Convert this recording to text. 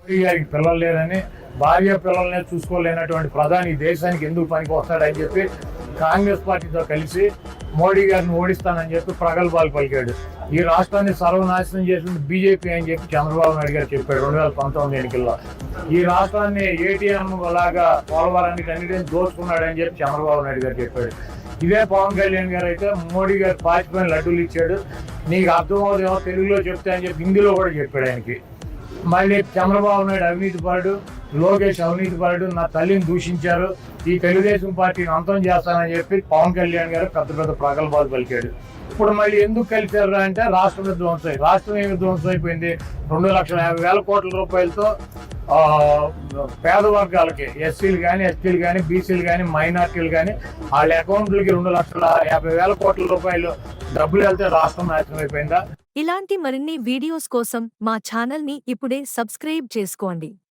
మోడీ గారికి పిల్లలు లేరని, భార్య పిల్లల్ని చూసుకోలేనటువంటి ప్రధాని దేశానికి ఎందుకు పనికి వస్తాడని చెప్పి కాంగ్రెస్ పార్టీతో కలిసి మోడీ గారిని ఓడిస్తానని చెప్పి ప్రగల్భాలు పలికాడు. ఈ రాష్ట్రాన్ని సర్వనాశనం చేసింది బీజేపీ అని చెప్పి చంద్రబాబు నాయుడు గారు చెప్పాడు 2019 ఎన్నికల్లో. ఈ రాష్ట్రాన్ని ఏటీఎం లాగా పోలవరానికి అన్నిటిని దోచుకున్నాడని చెప్పి చంద్రబాబు నాయుడు గారు చెప్పాడు. ఇదే పవన్ కళ్యాణ్ గారు అయితే మోడీ గారు పాచిపోయిన లడ్డూలు ఇచ్చాడు, నీకు అర్థమవుతుందేమో తెలుగులో చెప్తే అని చెప్పి హిందీలో కూడా చెప్పాడు ఆయనకి. మళ్ళీ చంద్రబాబు నాయుడు అవినీతి పరుడు, లోకేష్ అవినీతి పరుడు, నా తల్లిని దూషించారు, ఈ తెలుగుదేశం పార్టీని అంతం చేస్తానని చెప్పి పవన్ కళ్యాణ్ గారు పెద్ద పెద్ద ప్రగల్భాలు పలికాడు. ఇప్పుడు మళ్ళీ ఎందుకు కలిశారు అంటే రాష్ట్రం విధ్వంసం. రాష్ట్రం ఏమి విధ్వంసం అయిపోయింది? 2,50,000 కోట్ల రూపాయలతో పేద వర్గాలకి, ఎస్సీలు కానీ, ఎస్టీలు కానీ, బీసీలు కానీ, మైనార్టీలు కానీ వాళ్ళ అకౌంట్లకి 2,50,000 కోట్ల రూపాయలు డబ్బులు వెళ్తే రాష్ట్రం నాశనం అయిపోయిందా? ఇలాంటి మరిన్ని వీడియోస్ కోసం మా ఛానల్ని ఇప్పుడే సబ్స్క్రైబ్ చేసుకోండి.